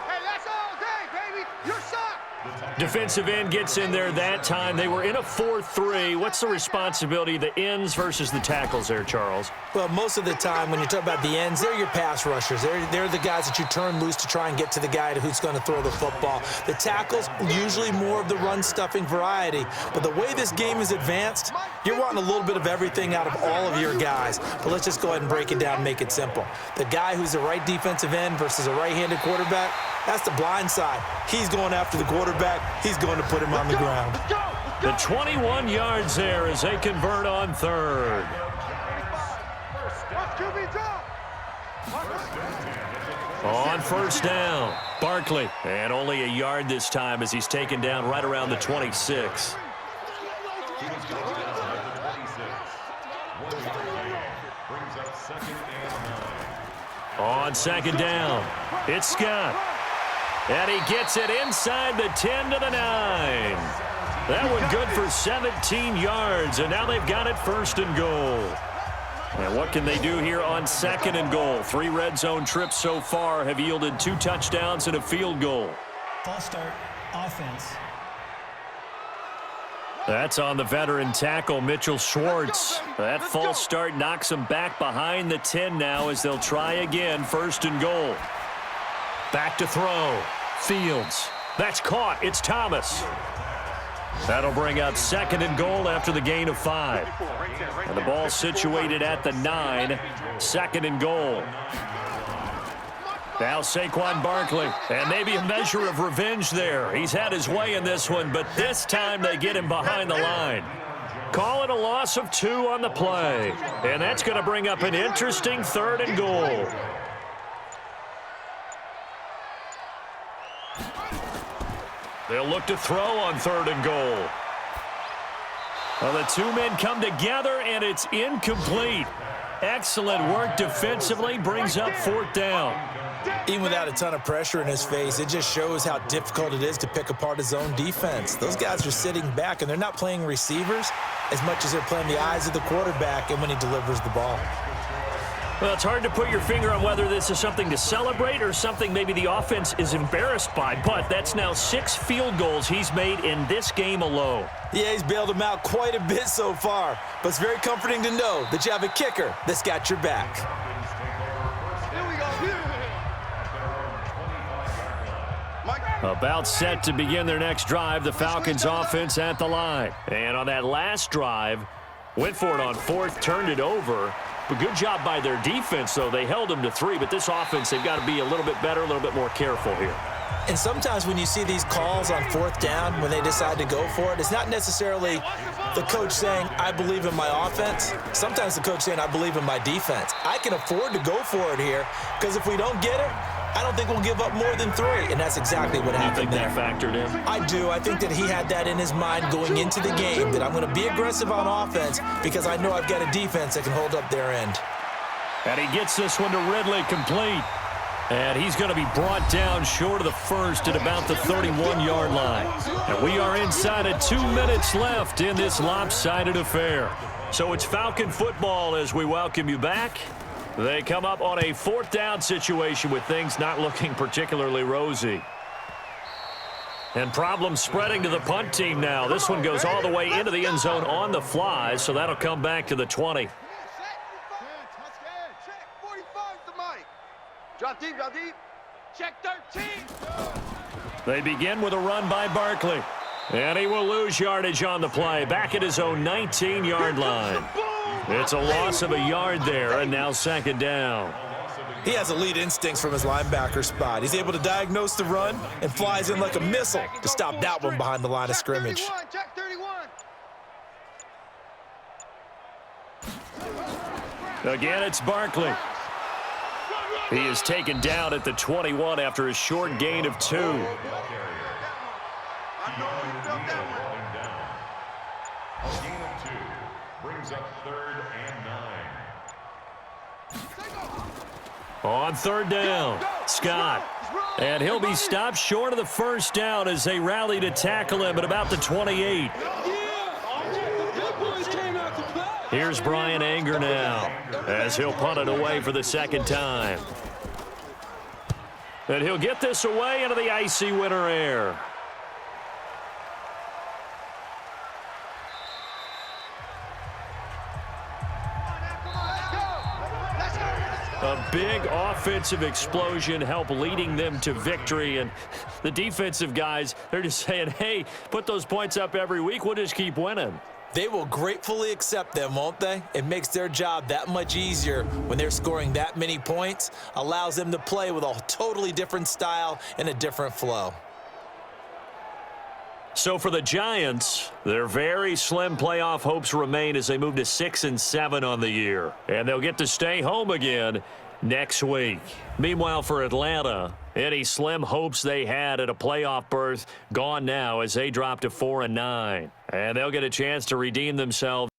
Hey, that's all day, baby. You're sucked. Defensive end gets in there that time. They were in a 4-3. What's the responsibility of the ends versus the tackles there, Charles? well, most of the time when you talk about the ends, they're your pass rushers. They're the guys that you turn loose to try and get to the guy who's going to throw the football. The tackles, usually more of the run-stuffing variety. But the way this game is advanced, you're wanting a little bit of everything out of all of your guys. But let's just go ahead and break it down and make it simple. The guy who's the right defensive end versus a right-handed quarterback, that's the blind side. He's going after the quarterback. He's going to put him on the ground. The 21 yards there as they convert on third. On first down, Barkley. And only a yard this time as he's taken down right around the 26. On second down, it's Scott. And he gets it inside the 10 to the 9. That one good for 17 yards, and now they've got it first and goal. And what can they do here on second and goal? 3 red zone trips so far have yielded 2 touchdowns and a field goal. False start, offense. That's on the veteran tackle, Mitchell Schwartz. That false start knocks him back behind the 10 now as they'll try again, first and goal. Back to throw. Fields. That's caught. It's Thomas. That'll bring up second and goal after the gain of 5. And the ball situated at the 9. Second and goal. Now Saquon Barkley. And maybe a measure of revenge there. He's had his way in this one, but this time they get him behind the line. Call it a loss of 2 on the play. And that's going to bring up an interesting third and goal. They'll look to throw on third and goal. Well, the 2 men come together, and it's incomplete. Excellent work defensively, brings up fourth down. Even without a ton of pressure in his face, it just shows how difficult it is to pick apart his own defense. Those guys are sitting back, and they're not playing receivers as much as they're playing the eyes of the quarterback and when he delivers the ball. Well, it's hard to put your finger on whether this is something to celebrate or something maybe the offense is embarrassed by, but that's now 6 field goals he's made in this game alone. Yeah, he's bailed him out quite a bit so far, but it's very comforting to know that you have a kicker that's got your back. Here we go. About set to begin their next drive, the Falcons offense at the line. And on that last drive, went for it on fourth, turned it over. But good job by their defense, though. They held them to 3, but this offense, they've got to be a little bit better, a little bit more careful here. And sometimes when you see these calls on fourth down, when they decide to go for it, it's not necessarily the coach saying, I believe in my offense. Sometimes the coach saying, I believe in my defense. I can afford to go for it here, because if we don't get it, I don't think we'll give up more than 3, and that's exactly what happened there. You think that factored in? I do. I think that he had that in his mind going into the game, that I'm going to be aggressive on offense because I know I've got a defense that can hold up their end. And he gets this one to Ridley, complete. And he's going to be brought down short of the first at about the 31-yard line. And we are inside of 2 minutes left in this lopsided affair. So it's Falcon football as we welcome you back. They come up on a fourth down situation with things not looking particularly rosy. And problems spreading to the punt team now. This one goes all the way into the end zone on the fly, so that'll come back to the 20. Check 45 to Mike. Drop deep, drop deep. Check 13. They begin with a run by Barkley. And he will lose yardage on the play, back at his own 19-yard line. It's a loss of a yard there, and now second down. He has elite instincts from his linebacker spot. He's able to diagnose the run and flies in like a missile to stop that one behind the line of scrimmage. Check 31. Again, it's Barkley. He is taken down at the 21 after a short gain of 2. I know you felt that one. On third down, Scott. And he'll be stopped short of the first down as they rally to tackle him at about the 28. Here's Brian Anger now as he'll punt it away for the second time. And he'll get this away into the icy winter air. A big offensive explosion helped leading them to victory. And the defensive guys, they're just saying, hey, put those points up every week. We'll just keep winning. They will gratefully accept them, won't they? It makes their job that much easier when they're scoring that many points. Allows them to play with a totally different style and a different flow. So for the Giants, their very slim playoff hopes remain as they move to 6-7 on the year. And they'll get to stay home again next week. Meanwhile, for Atlanta, any slim hopes they had at a playoff berth gone now as they drop to 4-9. And they'll get a chance to redeem themselves